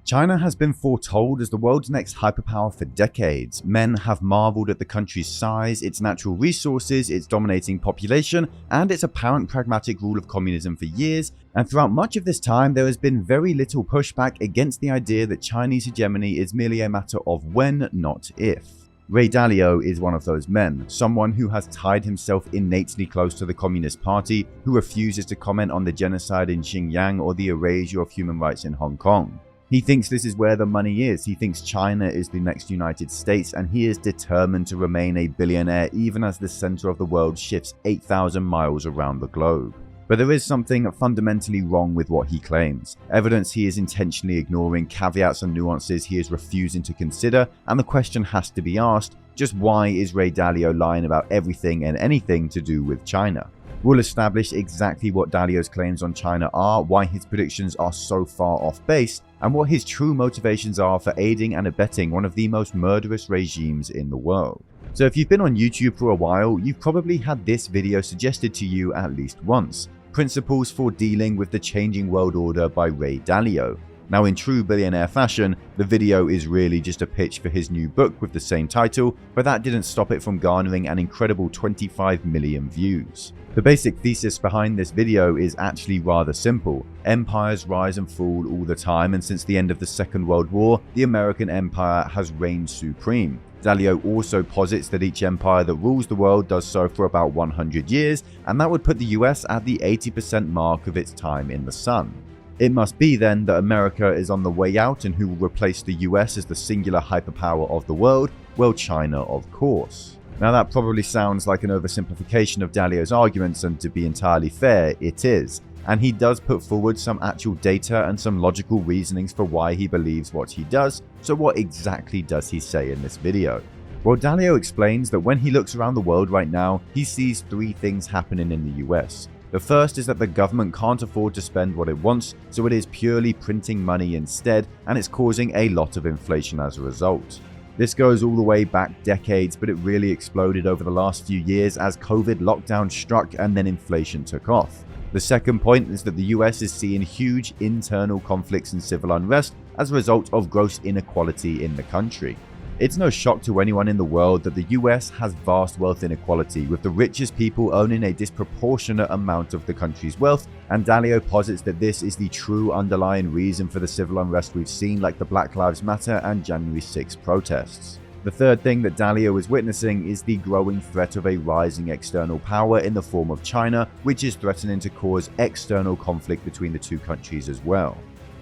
China has been foretold as the world's next hyperpower for decades. Men have marveled at the country's size, its natural resources, its dominating population, and its apparent pragmatic rule of communism for years, and throughout much of this time there has been very little pushback against the idea that Chinese hegemony is merely a matter of when, not if. Ray Dalio is one of those men, someone who has tied himself innately close to the Communist Party, who refuses to comment on the genocide in Xinjiang or the erasure of human rights in Hong Kong. He thinks this is where the money is. He thinks China is the next United States, and he is determined to remain a billionaire even as the center of the world shifts 8,000 miles around the globe. But there is something fundamentally wrong with what he claims, evidence he is intentionally ignoring, caveats and nuances he is refusing to consider, and the question has to be asked, just why is Ray Dalio lying about everything and anything to do with China? We'll establish exactly what Dalio's claims on China are, why his predictions are so far off base, and what his true motivations are for aiding and abetting one of the most murderous regimes in the world. So if you've been on YouTube for a while, you've probably had this video suggested to you at least once. Principles for Dealing with the Changing World Order by Ray Dalio. Now, in true billionaire fashion, the video is really just a pitch for his new book with the same title, but that didn't stop it from garnering an incredible 25 million views. The basic thesis behind this video is actually rather simple. Empires rise and fall all the time, and since the end of the Second World War, the American empire has reigned supreme. Dalio also posits that each empire that rules the world does so for about 100 years, and that would put the US at the 80% mark of its time in the sun. It must be then that America is on the way out, and who will replace the US as the singular hyperpower of the world? Well, China, of course. Now that probably sounds like an oversimplification of Dalio's arguments, and to be entirely fair, it is. And he does put forward some actual data and some logical reasonings for why he believes what he does. So what exactly does he say in this video? Well, Dalio explains that when he looks around the world right now, he sees three things happening in the US. The first is that the government can't afford to spend what it wants, so it is purely printing money instead, and it's causing a lot of inflation as a result. This goes all the way back decades, but it really exploded over the last few years as COVID lockdown struck and then inflation took off. The second point is that the US is seeing huge internal conflicts and civil unrest as a result of gross inequality in the country. It's no shock to anyone in the world that the US has vast wealth inequality, with the richest people owning a disproportionate amount of the country's wealth, and Dalio posits that this is the true underlying reason for the civil unrest we've seen, like the Black Lives Matter and January 6 protests. The third thing that Dalio is witnessing is the growing threat of a rising external power in the form of China, which is threatening to cause external conflict between the two countries as well.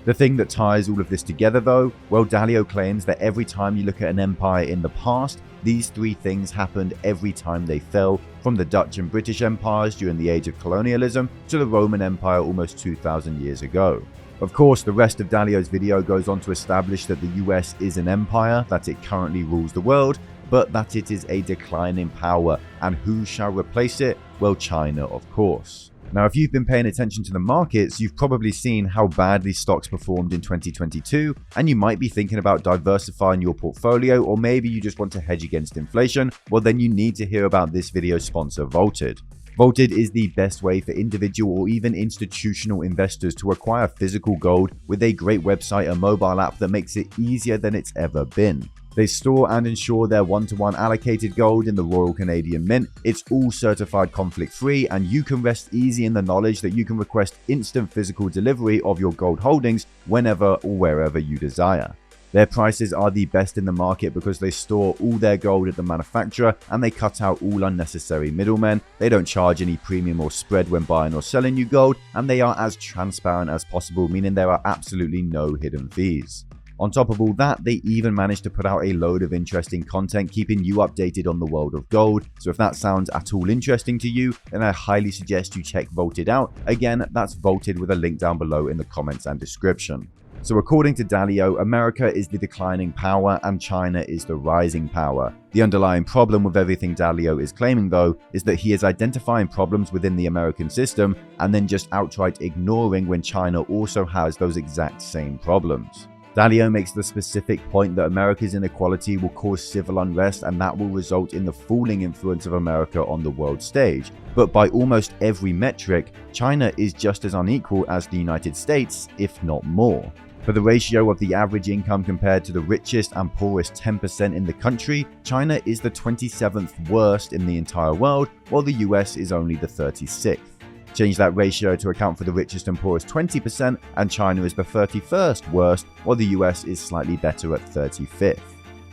The thing that ties all of this together though, well, Dalio claims that every time you look at an empire in the past, these three things happened every time they fell, from the Dutch and British empires during the age of colonialism to the Roman Empire almost 2,000 years ago. Of course, the rest of Dalio's video goes on to establish that the US is an empire, that it currently rules the world, but that it is a decline in power, and who shall replace it? Well, China, of course. Now, if you've been paying attention to the markets, you've probably seen how badly stocks performed in 2022, and you might be thinking about diversifying your portfolio, or maybe you just want to hedge against inflation. Well, then you need to hear about this video's sponsor, Vaulted. Vaulted is the best way for individual or even institutional investors to acquire physical gold with a great website and mobile app that makes it easier than it's ever been. They store and insure their one-to-one allocated gold in the Royal Canadian Mint. It's all certified conflict-free, and you can rest easy in the knowledge that you can request instant physical delivery of your gold holdings whenever or wherever you desire. Their prices are the best in the market because they store all their gold at the manufacturer, and they cut out all unnecessary middlemen. They don't charge any premium or spread when buying or selling you gold, and they are as transparent as possible, meaning there are absolutely no hidden fees. On top of all that, they even managed to put out a load of interesting content keeping you updated on the world of gold. So if that sounds at all interesting to you, then I highly suggest you check Vaulted out. Again, that's Vaulted with a link down below in the comments and description. So according to Dalio, America is the declining power and China is the rising power. The underlying problem with everything Dalio is claiming though is that he is identifying problems within the American system and then just outright ignoring when China also has those exact same problems. Dalio makes the specific point that America's inequality will cause civil unrest, and that will result in the falling influence of America on the world stage. But by almost every metric, China is just as unequal as the United States, if not more. For the ratio of the average income compared to the richest and poorest 10% in the country, China is the 27th worst in the entire world, while the US is only the 36th. Change that ratio to account for the richest and poorest 20%, and China is the 31st worst, while the US is slightly better at 35th.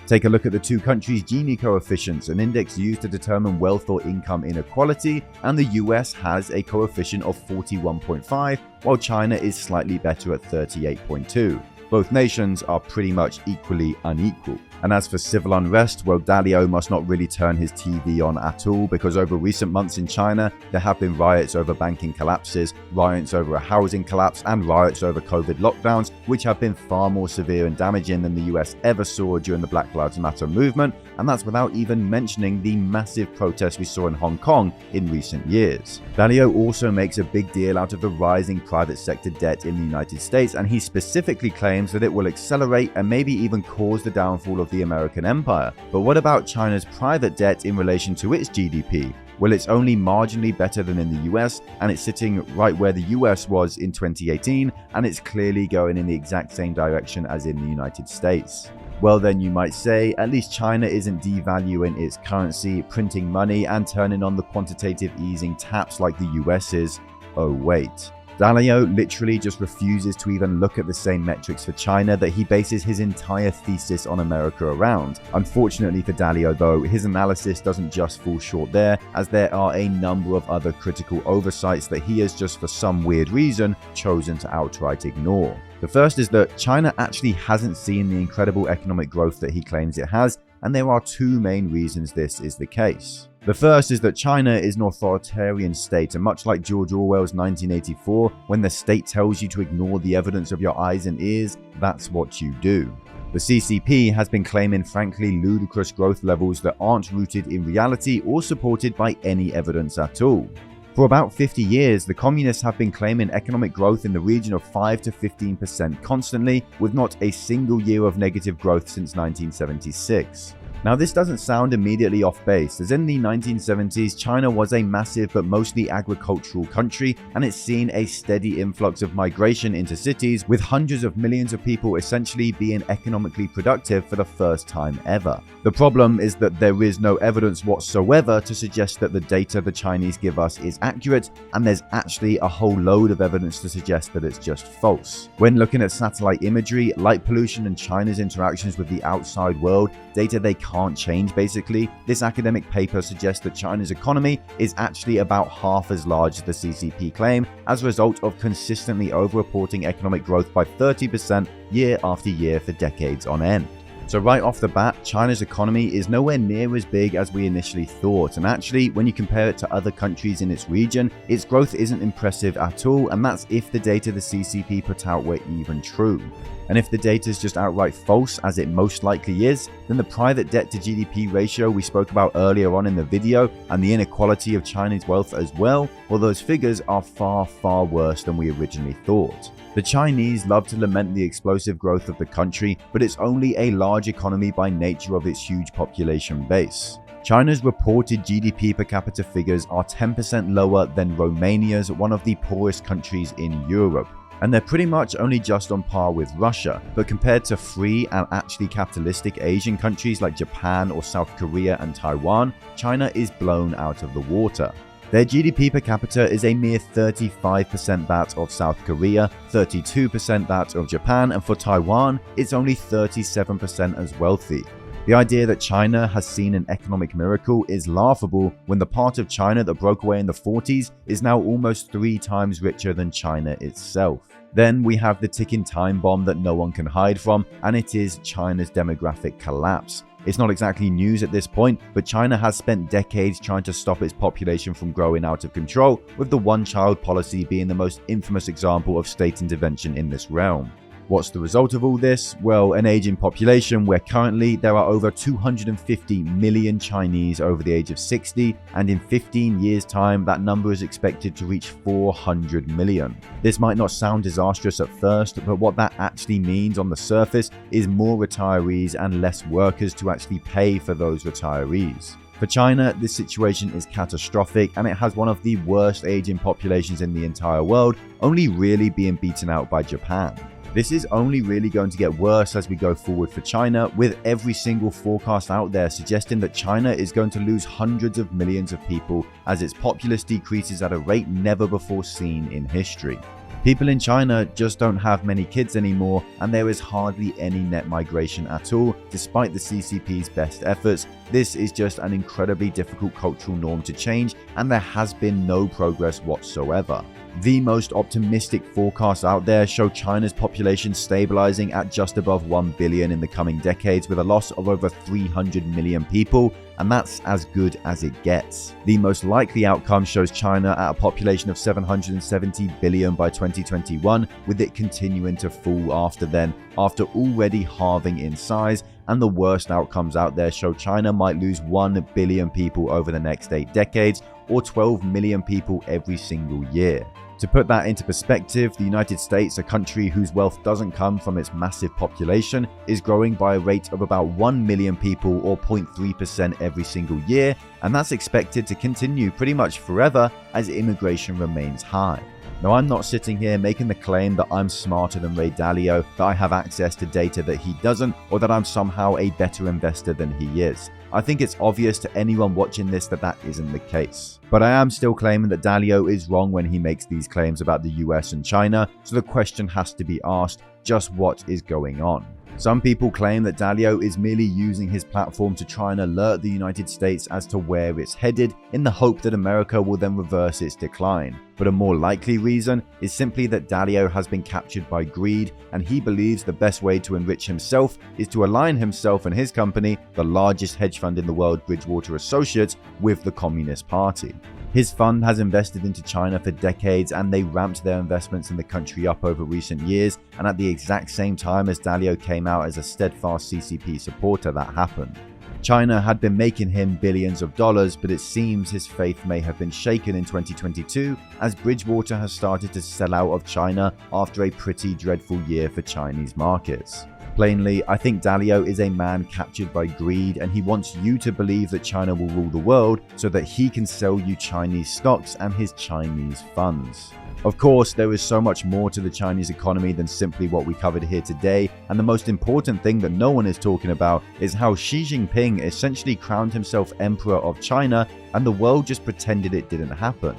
Take a look at the two countries' Gini coefficients, an index used to determine wealth or income inequality, and the US has a coefficient of 41.5, while China is slightly better at 38.2. Both nations are pretty much equally unequal. And as for civil unrest, well, Dalio must not really turn his TV on at all, because over recent months in China, there have been riots over banking collapses, riots over a housing collapse, and riots over COVID lockdowns, which have been far more severe and damaging than the US ever saw during the Black Lives Matter movement, and that's without even mentioning the massive protests we saw in Hong Kong in recent years. Dalio also makes a big deal out of the rising private sector debt in the United States, and he specifically claims that it will accelerate and maybe even cause the downfall of the American empire. But what about China's private debt in relation to its GDP? Well, it's only marginally better than in the US, and it's sitting right where the US was in 2018, and it's clearly going in the exact same direction as in the United States. Well then, you might say, at least China isn't devaluing its currency, printing money, and turning on the quantitative easing taps like the US is. Oh wait. Dalio literally just refuses to even look at the same metrics for China that he bases his entire thesis on America around. Unfortunately for Dalio though, his analysis doesn't just fall short there, as there are a number of other critical oversights that he has just for some weird reason chosen to outright ignore. The first is that China actually hasn't seen the incredible economic growth that he claims it has, and there are two main reasons this is the case. The first is that China is an authoritarian state, and much like George Orwell's 1984, when the state tells you to ignore the evidence of your eyes and ears, that's what you do. The CCP has been claiming frankly ludicrous growth levels that aren't rooted in reality or supported by any evidence at all. For about 50 years, the communists have been claiming economic growth in the region of 5 to 15% constantly, with not a single year of negative growth since 1976. Now, this doesn't sound immediately off base, as in the 1970s, China was a massive but mostly agricultural country, and it's seen a steady influx of migration into cities, with hundreds of millions of people essentially being economically productive for the first time ever. The problem is that there is no evidence whatsoever to suggest that the data the Chinese give us is accurate, and there's actually a whole load of evidence to suggest that it's just false. When looking at satellite imagery, light pollution, and China's interactions with the outside world, data they can't change basically, this academic paper suggests that China's economy is actually about half as large as the CCP claim, as a result of consistently overreporting economic growth by 30% year after year for decades on end. So right off the bat, China's economy is nowhere near as big as we initially thought, and actually, when you compare it to other countries in its region, its growth isn't impressive at all, and that's if the data the CCP put out were even true. And if the data is just outright false, as it most likely is, then the private debt to GDP ratio we spoke about earlier on in the video, and the inequality of China's wealth as well, those figures are far, far worse than we originally thought. The Chinese love to lament the explosive growth of the country, but it's only a large economy by nature of its huge population base. China's reported GDP per capita figures are 10% lower than Romania's, one of the poorest countries in Europe. And they're pretty much only just on par with Russia, but compared to free and actually capitalistic Asian countries like Japan or South Korea and Taiwan, China is blown out of the water. Their GDP per capita is a mere 35% that of South Korea, 32% that of Japan, and for Taiwan, it's only 37% as wealthy. The idea that China has seen an economic miracle is laughable when the part of China that broke away in the 40s is now almost 3 times richer than China itself. Then we have the ticking time bomb that no one can hide from, and it is China's demographic collapse. It's not exactly news at this point, but China has spent decades trying to stop its population from growing out of control, with the one-child policy being the most infamous example of state intervention in this realm. What's the result of all this? Well, an aging population where currently there are over 250 million Chinese over the age of 60, and in 15 years' time that number is expected to reach 400 million. This might not sound disastrous at first, but what that actually means on the surface is more retirees and less workers to actually pay for those retirees. For China, this situation is catastrophic, and it has one of the worst aging populations in the entire world, only really being beaten out by Japan. This is only really going to get worse as we go forward for China, with every single forecast out there suggesting that China is going to lose hundreds of millions of people as its populace decreases at a rate never before seen in history. People in China just don't have many kids anymore, and there is hardly any net migration at all, despite the CCP's best efforts. This is just an incredibly difficult cultural norm to change, and there has been no progress whatsoever. The most optimistic forecasts out there show China's population stabilizing at just above 1 billion in the coming decades, with a loss of over 300 million people, and that's as good as it gets. The most likely outcome shows China at a population of 770 billion by 2021, with it continuing to fall after then, after already halving in size, and the worst outcomes out there show China might lose 1 billion people over the next 8 decades, or 12 million people every single year. To put that into perspective, the United States, a country whose wealth doesn't come from its massive population, is growing by a rate of about 1 million people, or 0.3% every single year, and that's expected to continue pretty much forever as immigration remains high. Now, I'm not sitting here making the claim that I'm smarter than Ray Dalio, that I have access to data that he doesn't, or that I'm somehow a better investor than he is. I think it's obvious to anyone watching this that that isn't the case. But I am still claiming that Dalio is wrong when he makes these claims about the US and China, so the question has to be asked, just what is going on? Some people claim that Dalio is merely using his platform to try and alert the United States as to where it's headed, in the hope that America will then reverse its decline. But a more likely reason is simply that Dalio has been captured by greed, and he believes the best way to enrich himself is to align himself and his company, the largest hedge fund in the world, Bridgewater Associates, with the Communist Party. His fund has invested into China for decades, and they ramped their investments in the country up over recent years, and at the exact same time as Dalio came out as a steadfast CCP supporter, that happened. China had been making him billions of dollars, but it seems his faith may have been shaken in 2022 as Bridgewater has started to sell out of China after a pretty dreadful year for Chinese markets. Plainly, I think Dalio is a man captured by greed, and he wants you to believe that China will rule the world so that he can sell you Chinese stocks and his Chinese funds. Of course, there is so much more to the Chinese economy than simply what we covered here today, and the most important thing that no one is talking about is how Xi Jinping essentially crowned himself emperor of China, and the world just pretended it didn't happen.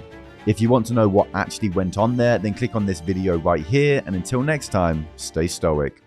If you want to know what actually went on there, then click on this video right here, and until next time, stay stoic.